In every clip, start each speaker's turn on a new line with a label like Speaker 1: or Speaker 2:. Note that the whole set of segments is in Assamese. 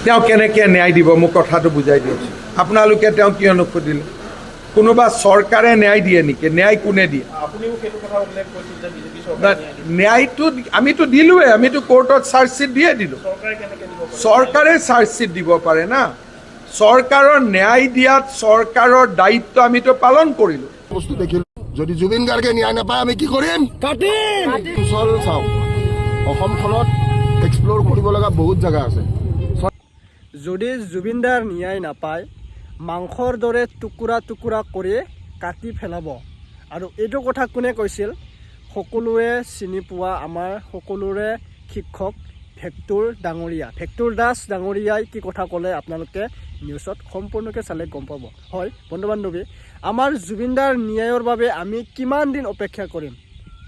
Speaker 1: তেওঁ কেনেকৈ ন্যায় দিব মোক কথাটো বুজাই দিয়কচোন। আপোনালোকে তেওঁ কিয় নুসুধিলে? কোনোবা চৰকাৰে ন্যায় দিয়ে নেকি? ন্যায় কোনে দিয়ে? ন্যায়টো আমিতো দিলোৱে, আমিতো কোৰ্টত চাৰ্জশ্বিট দিয়ে দিলোঁ। চৰকাৰে চাৰ্জশ্বিট দিব পাৰে না। চৰকাৰৰ ন্যায় দিয়াত চৰকাৰৰ দায়িত্ব আমিতো পালন কৰিলোঁ।
Speaker 2: বস্তু দেখিলো, যদি জুবিন গাৰ্গে ন্যায় নাপায় আমি কি কৰিম? ওচৰ চাওক, অসমখনত এক্সপ্ল'ৰ কৰিব লগা বহুত জেগা আছে।
Speaker 3: যদি জুবিনদাৰ ন্যায় নাপায়, মাংসৰ দৰে টুকুৰা টুকুৰা কৰি কাটি পেলাব। আৰু এইটো কথা কোনে কৈছিল? সকলোৱে চিনি পোৱা আমাৰ সকলোৰে শিক্ষক ভেক্টৰ ডাঙৰীয়া, ভেক্টৰ দাস ডাঙৰীয়াই কি কথা ক'লে আপোনালোকে নিউজত সম্পূৰ্ণকৈ চালে গম পাব। হয় বন্ধু বান্ধৱী, আমাৰ জুবিনদাৰ ন্যায়ৰ বাবে আমি কিমান দিন অপেক্ষা কৰিম?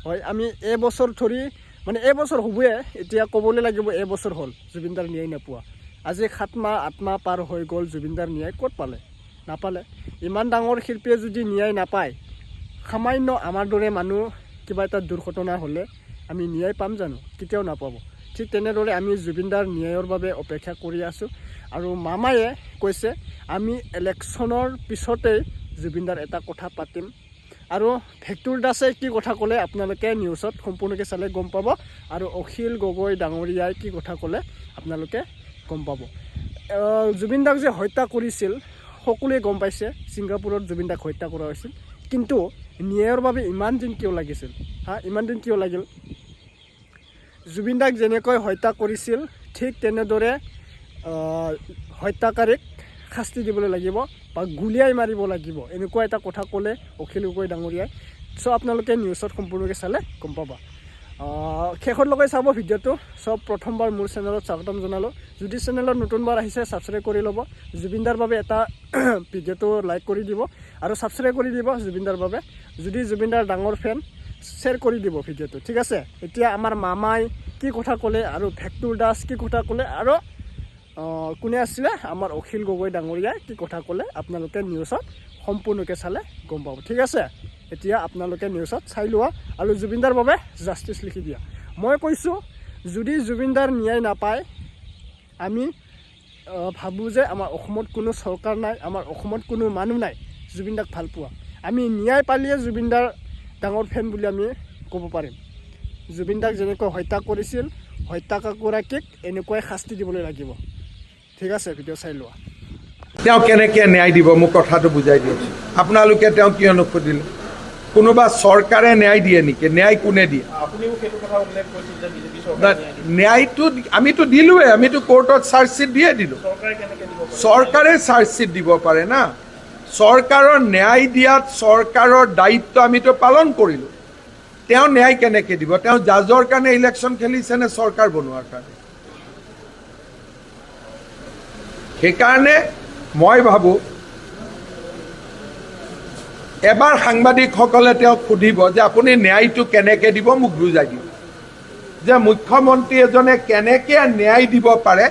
Speaker 3: হয়, আমি এবছৰ ধৰি মানে এবছৰ হ'বয়ে, এতিয়া ক'বলৈ লাগিব এবছৰ হ'ল জুবিনদাৰ ন্যায় নোপোৱা। আজি 7 মাহ 8 মাহ পাৰ হৈ গ'ল, জুবিনদাৰ ন্যায় ক'ত পালে? নাপালে। ইমান ডাঙৰ শিল্পীয়ে যদি ন্যায় নাপায়, সামান্য আমাৰ দৰে মানুহ কিবা এটা দুৰ্ঘটনা হ'লে আমি ন্যায় পাম জানো? কেতিয়াও নাপাব। ঠিক তেনেদৰে আমি জুবিনদাৰ ন্যায়ৰ বাবে অপেক্ষা কৰি আছোঁ। আৰু মামায়ে কৈছে আমি ইলেকশ্যনৰ পিছতেই জুবিনদাৰ এটা কথা পাতিম। আৰু ভেক্টৰ দাসে কি কথা ক'লে আপোনালোকে নিউজত সম্পূৰ্ণকৈ চালে গম পাব। আৰু অখিল গগৈ ডাঙৰীয়াই কি কথা ক'লে আপোনালোকে গম পাব। জুবিনদাক যে হত্যা কৰিছিল সকলোৱে গম পাইছে, ছিংগাপুৰত জুবিনদাক হত্যা কৰা হৈছিল। কিন্তু ন্যায়ৰ বাবে ইমান দিন কিয় লাগিছিল? ইমান দিন কিয় লাগিল? জুবিনদাক যেনেকৈ হত্যা কৰিছিল ঠিক তেনেদৰে হত্যাকাৰীক শাস্তি দিবলৈ লাগিব বা গুলিয়াই মাৰিব লাগিব, এনেকুৱা এটা কথা ক'লে অখিল গগৈ ডাঙৰীয়াই। চ' আপোনালোকে নিউজত সম্পূৰ্ণকৈ চালে গম পাবা। শেষলৈকে চাব ভিডিঅ'টো। চব প্ৰথমবাৰ মোৰ চেনেলত স্বাগতম জনালোঁ। যদি চেনেলত নতুনবাৰ আহিছে ছাবস্ক্ৰাইব কৰি ল'ব। জুবিনদাৰ বাবে এটা ভিডিঅ'টো লাইক কৰি দিব আৰু ছাবস্ক্ৰাইব কৰি দিব জুবিনদাৰ বাবে। যদি জুবিনদাৰ ডাঙৰ ফেন শ্বেয়াৰ কৰি দিব ভিডিঅ'টো, ঠিক আছে? এতিয়া আমাৰ মামাই কি কথা ক'লে আৰু ভেক্টৰ দাস কি কথা ক'লে আৰু কোনে আছিলে আমাৰ অখিল গগৈ ডাঙৰীয়াই কি কথা ক'লে আপোনালোকে নিউজত সম্পূৰ্ণকৈ চালে গম পাব, ঠিক আছে? এতিয়া আপোনালোকে নিউজত চাই লোৱা আৰু জুবিনদাৰ বাবে জাষ্টিচ লিখি দিয়া। মই কৈছোঁ যদি জুবিনদাৰ ন্যায় নাপায়, আমি ভাবোঁ যে আমাৰ অসমত কোনো চৰকাৰ নাই, আমাৰ অসমত কোনো মানুহ নাই জুবিনদাক ভাল পোৱা। আমি ন্যায় পালিয়ে জুবিনদাৰ ডাঙৰ ফেন বুলি আমি ক'ব পাৰিম। জুবিনদাক যেনেকৈ হত্যা কৰিছিল, হত্যাকাৰীগৰাকীক এনেকুৱাই শাস্তি দিবলৈ লাগিব, ঠিক আছে? ভিডিঅ' চাই লোৱা।
Speaker 1: তেওঁ কেনেকৈ ন্যায় দিব মোক কথাটো বুজাই দিয়কচোন। আপোনালোকে তেওঁ কিয় নুসুধিলে? কোনোবা চৰকাৰে ন্যায় দিয়ে নেকি? ন্যায় কোনে দিয়ে? ন্যায়টো আমিতো দিলোৱে, আমিতো কোৰ্টত চাৰ্জশ্বিট দিয়ে দিলোঁ। চৰকাৰে চাৰ্জশ্বিট দিব পাৰে না। চৰকাৰৰ ন্যায় দিয়াত চৰকাৰৰ দায়িত্ব আমিতো পালন কৰিলোঁ। তেওঁ ন্যায় কেনেকৈ দিব? তেওঁ জাজৰ কাৰণে ইলেকশ্যন খেলিছে নে চৰকাৰ বনোৱাৰ কাৰণে? সেইকাৰণে মই ভাবোঁ এবাৰ সাংবাদিকসকলে তেওঁক সুধিব যে আপুনি ন্যায়টো কেনেকৈ দিব, মোক বুজাই দিব। যে মুখ্যমন্ত্ৰী এজনে কেনেকৈ ন্যায় দিব পাৰে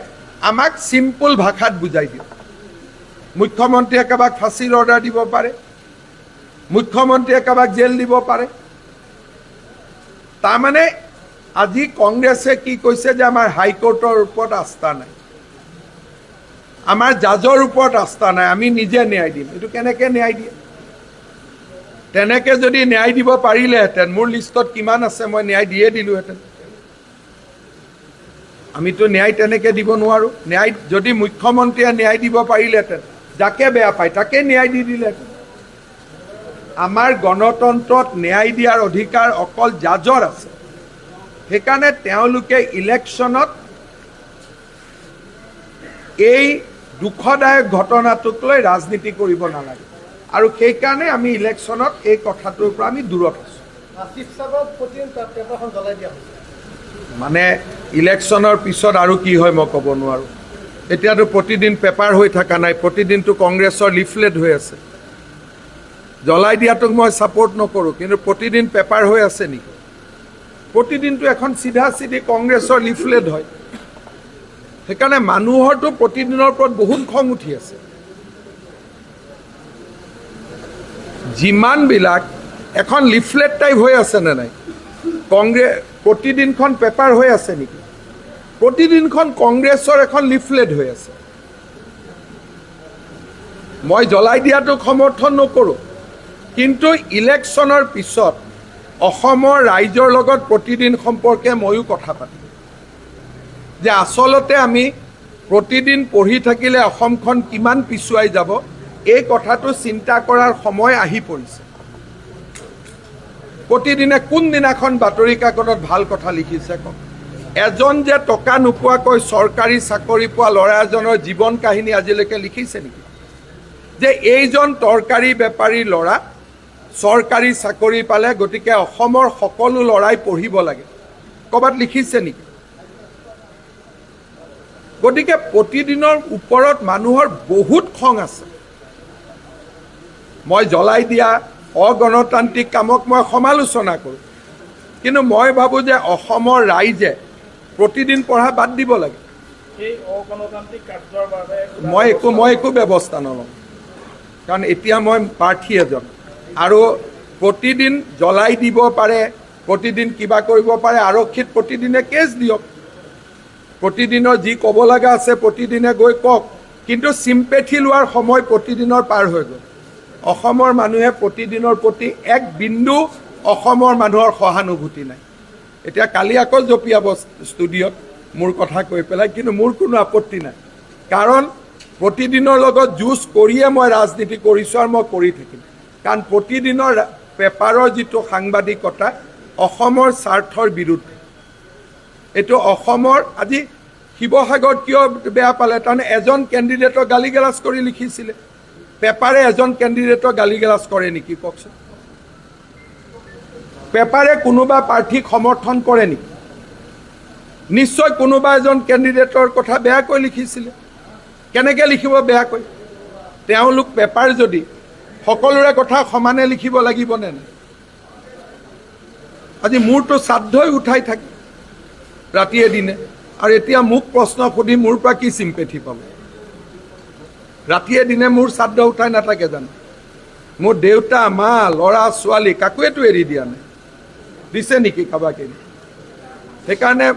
Speaker 1: আমাক চিম্পুল ভাষাত বুজাই দিয়ক। মুখ্যমন্ত্ৰীয়ে কাৰোবাক ফাঁচীৰ অৰ্ডাৰ দিব পাৰে, মুখ্যমন্ত্ৰীয়ে কাৰোবাক জেল দিব পাৰে। তাৰমানে আজি কংগ্ৰেছে কি কৈছে যে আমাৰ হাইকোৰ্টৰ ওপৰত আস্থা নাই, আমাৰ জাজৰ ওপৰত আস্থা নাই, আমি নিজে ন্যায় দিম। এইটো কেনেকৈ ন্যায় দিয়ে? তেনেকৈ যদি ন্যায় দিব পাৰিলেহেঁতেন, মোৰ লিষ্টত কিমান আছে মই ন্যায় দিয়ে দিলোঁহেঁতেন। আমিতো ন্যায় তেনেকৈ দিব নোৱাৰোঁ। ন্যায় যদি মুখ্যমন্ত্ৰীয়ে ন্যায় দিব পাৰিলেহেঁতেন, যাকে বেয়া পায় তাকে ন্যায় দি দিলেহেঁতেন। আমাৰ গণতন্ত্ৰত ন্যায় দিয়াৰ অধিকাৰ অকল জাজৰ আছে। সেইকাৰণে তেওঁলোকে ইলেকশ্যনত এই দুখদায়ক ঘটনাটোক লৈ ৰাজনীতি কৰিব নালাগে। আৰু সেইকাৰণে আমি ইলেকশ্যনত এই কথাটোৰ পৰা আমি দূৰত আছোঁ। মানে ইলেকশ্যনৰ পিছত আৰু কি হয় মই ক'ব নোৱাৰোঁ। এতিয়াতো প্ৰতিদিন পেপাৰ হৈ থকা নাই, প্ৰতিদিনটো কংগ্ৰেছৰ লিফলেট হৈ আছে। জ্বলাই দিয়াটোক মই ছাপোৰ্ট নকৰোঁ, কিন্তু প্ৰতিদিন পেপাৰ হৈ আছে নেকি? প্ৰতিদিনটো এখন চিধা চিধি কংগ্ৰেছৰ লিফলেট হয়। সেইকাৰণে মানুহৰতো প্ৰতিদিনৰ ওপৰত বহুত খং উঠি আছে। যিমানবিলাক এখন লিফলেট টাইপ হৈ আছে নে নাই, কংগ্ৰেছ প্ৰতিদিনখন পেপাৰ হৈ আছে নেকি? প্ৰতিদিনখন কংগ্ৰেছৰ এখন লিফলেট হৈ আছে। মই জ্বলাই দিয়াটোক সমৰ্থন নকৰোঁ, কিন্তু ইলেকশ্যনৰ পিছত অসমৰ ৰাইজৰ লগত প্ৰতিদিন সম্পৰ্কে ময়ো কথা পাতিম যে আচলতে আমি প্ৰতিদিন পঢ়ি থাকিলে অসমখন কিমান পিছুৱাই যাব, এই কথাটো চিন্তা কৰাৰ সময় আহি পৰিছে। প্ৰতিদিনে কোনদিনাখন বাতৰি কাকতত ভাল কথা লিখিছে কওক? এজন যে টকা নোপোৱাকৈ চৰকাৰী চাকৰি পোৱা ল'ৰা এজনৰ জীৱন কাহিনী আজিলৈকে লিখিছে নেকি? যে এইজন তৰকাৰী বেপাৰী ল'ৰা চৰকাৰী চাকৰি পালে, গতিকে অসমৰ সকলো ল'ৰাই পঢ়িব লাগে, ক'ৰবাত লিখিছে নেকি? গতিকে প্ৰতিদিনৰ ওপৰত মানুহৰ বহুত খং আছে। মই জ্বলাই দিয়া অগণতান্ত্ৰিক কামক মই সমালোচনা কৰোঁ, কিন্তু মই ভাবোঁ যে অসমৰ ৰাইজে প্ৰতিদিন পঢ়া বাদ দিব লাগে। মই একো ব্যৱস্থা নলওঁ, কাৰণ এতিয়া মই প্ৰাৰ্থী এজন, আৰু প্ৰতিদিন জ্বলাই দিব পাৰে, প্ৰতিদিন কিবা কৰিব পাৰে। আৰক্ষীত প্ৰতিদিনে কেছ দিয়ক, প্ৰতিদিনৰ যি ক'ব লগা আছে প্ৰতিদিনে গৈ কওক, কিন্তু চিম্পেথি লোৱাৰ সময় প্ৰতিদিনৰ পাৰ হৈ গ'ল। অসমৰ মানুহে প্ৰতিদিনৰ প্ৰতি এক বিন্দু অসমৰ মানুহৰ সহানুভূতি নাই। এতিয়া কালি আকৌ জঁপিয়াব ষ্টুডিঅ'ত মোৰ কথা কৈ পেলাই, কিন্তু মোৰ কোনো আপত্তি নাই, কাৰণ প্ৰতিদিনৰ লগত যুঁজ কৰিয়ে মই ৰাজনীতি কৰিছোঁ আৰু মই কৰি থাকিম। কাৰণ প্ৰতিদিনৰ পেপাৰৰ যিটো সাংবাদিকতা অসমৰ স্বাৰ্থৰ বিৰুদ্ধে। এইটো অসমৰ, আজি শিৱসাগৰত কিয় বেয়া পালে? তাৰমানে এজন কেণ্ডিডেটক গালি গালাজ কৰি লিখিছিলে। পেপাৰে এজন কেণ্ডিডেটক গালি গালাজ কৰে নেকি কওকচোন? পেপাৰে কোনোবা প্ৰাৰ্থীক সমৰ্থন কৰে নেকি? নিশ্চয় কোনোবা এজন কেণ্ডিডেটৰ কথা বেয়াকৈ লিখিছিলে। কেনেকৈ লিখিব বেয়াকৈ? তেওঁলোক পেপাৰ যদি সকলোৰে কথা সমানে লিখিব লাগিবনে নাই? আজি মোৰতো শ্ৰাদ্ধই উঠাই থাকে ৰাতিয়ে দিনে, আৰু এতিয়া মোক প্ৰশ্ন সুধি মোৰ পৰা কি চিম্পেথি পাব? ৰাতিয়ে দিনে মোৰ শ্ৰাদ্ধ উঠাই নাথাকে জানো? মোৰ দেউতা, মা, ল'ৰা ছোৱালী কাকোৱেতো এৰি দিয়া নাই, দিছে নেকি কাৰোবাক এৰি? সেইকাৰণে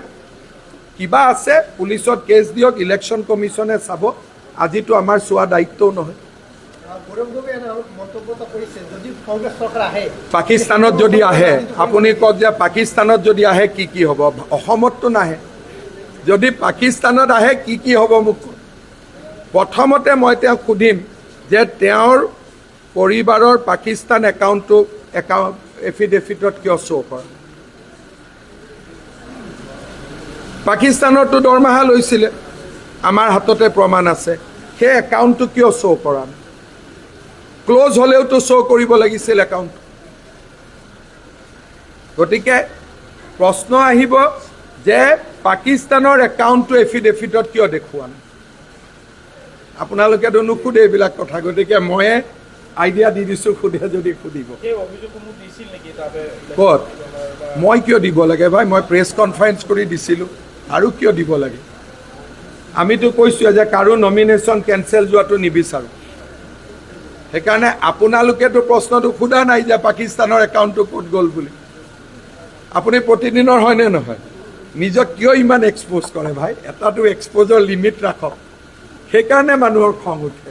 Speaker 1: কিবা আছে পুলিচত কেছ দিয়ক, ইলেকশ্যন কমিশ্যনে চাব, আজিতো আমাৰ চোৱা দায়িত্বও নহয়। পাকিস্তানত যদি আহে, আপুনি কওক যে পাকিস্তানত যদি আহে কি কি হ'ব? অসমততো নাহে। যদি পাকিস্তানত আহে কি কি হ'ব মোক? প্ৰথমতে মই তেওঁক সুধিম যে তেওঁৰ পৰিবাৰৰ পাকিস্তান একাউণ্টটো এফিডেভিটত কিয় শ্ব' কৰে? পাকিস্তানতো দৰমহা লৈছিলে, আমাৰ হাততে প্ৰমাণ আছে। সেই একাউণ্টটো কিয় শ্ব' কৰা? ক্ল'জ হ'লেওতো শ্ব' কৰিব লাগিছিল একাউণ্ট। গতিকে প্ৰশ্ন আহিব যে পাকিস্তানৰ একাউণ্টটো এফিডেভিটত কিয় দেখুওৱা নাই? আপোনালোকেতো নুসুধে এইবিলাক কথা, গতিকে ময়ে আইডিয়া দি দিছোঁ, সোধে যদি সুধিব। ক'ত? মই কিয় দিব লাগে ভাই? মই প্ৰেছ কনফাৰেঞ্চ কৰি দিছিলোঁ, আৰু কিয় দিব লাগে? আমিতো কৈছোঁ যে কাৰো নমিনেশ্যন কেঞ্চেল যোৱাটো নিবিচাৰোঁ। সেইকাৰণে আপোনালোকেতো প্ৰশ্নটো সোধা নাই যে পাকিস্তানৰ একাউণ্টটো ক'ত গ'ল বুলি। আপুনি প্ৰতিদিনৰ হয়নে নহয়? নিজক কিয় ইমান এক্সপ'জ কৰে ভাই? এটাতো এক্সপ'জৰ লিমিট ৰাখক। সেইকাৰণে মানুহৰ খং উঠে।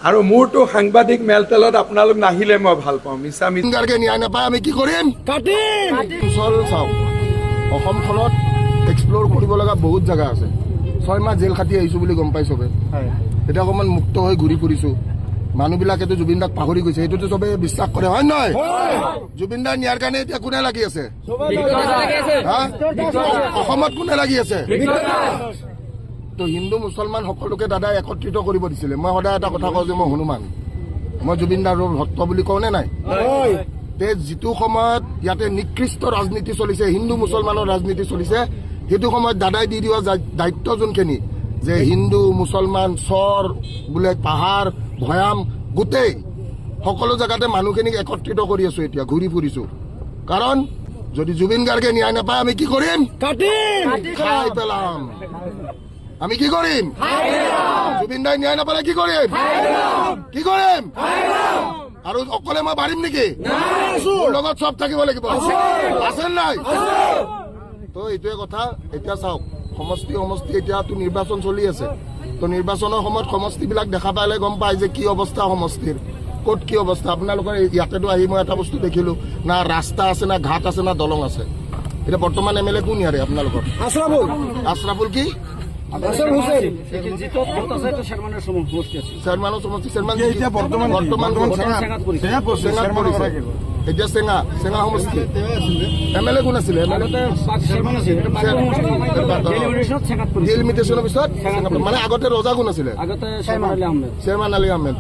Speaker 1: আৰু মোৰতো সাংবাদিক মেলটেলত আপোনালোক নাহিলে মই ভাল পাওঁ। মিছা
Speaker 2: গাৰ্গে ন্যায় নাপায় আমি কি কৰিম? ওচৰ চাওক, অসমখনত এক্সপ্ল'ৰ কৰিব লগা বহুত জেগা আছে। 6 মাহ জেল খাটি আহিছোঁ বুলি গম পাই চবে। এতিয়া অকণমান মুক্ত হৈ ঘূৰি ফুৰিছোঁ। মানুহবিলাকেতো জুবিন দাক পাহৰি গৈছে, সেইটোতো চবে বিশ্বাস কৰে, হয় নহয়? জুবিন দাৰ ন্যায়ৰ কাৰণে এতিয়া কোনে লাগি আছে? অসমত কোনে লাগি আছে? তো হিন্দু মুছলমান সকলোকে দাদাই একত্ৰিত কৰিব দিছিলে। মই সদায় এটা কথা কওঁ যে মই হনুমান, মই জুবিন দাৰ ভক্ত বুলি কওঁনে নাই? যিটো সময়ত ইয়াতে নিকৃষ্ট ৰাজনীতি চলিছে, হিন্দু মুছলমানৰ ৰাজনীতি চলিছে, সেইটো সময়ত দাদাই দি দিয়া দায়িত্ব যোনখিনি, যে হিন্দু মুছলমান চৰ বোলে পাহাৰ ভৈয়াম গোটেই সকলো জেগাতে মানুহখিনিক একত্ৰিত কৰি আছো। এতিয়া ঘূৰি ফুৰিছো, কাৰণ যদি জুবিন গাৰ্গে ন্যায় নাপায় আমি কি কৰিম? খাই পেলাম। আমি কি কৰিম? জুবিন দাই ন্যায় নাপালে কি কৰিম? কি কৰিম? আৰু অকলে মই পাৰিম নেকি? মোৰ লগত চব থাকিব লাগিব, আছে নাই? তো তো এইটোৱে কথা। এতিয়া চাওক, সমষ্টি এতিয়াতো নিৰ্বাচন চলি আছে। তো নিৰ্বাচনৰ সময়ত সমষ্টিবিলাক দেখা পালে গম পায় যে কি অৱস্থা সমষ্টিৰ, ক'ত কি অৱস্থা। আপোনালোকৰ ইয়াতেতো আহি মই এটা বস্তু দেখিলোঁ, না ৰাস্তা আছে, না ঘাট আছে, না দলং আছে। এতিয়া বৰ্তমান MLA কোন ইয়াৰে আপোনালোকৰ? আশৰাফুল কি? চেয়াৰমেনৰ সমষ্টি চেয়াৰমেন এতিয়া চেঙা সমষ্টি MLA কোন আছিলে? ডিলিমিটেশ্যনৰ পিছত মানে আগতে ৰজা কোন আছিলে? চেয়াৰমেন আলী আহমেদ।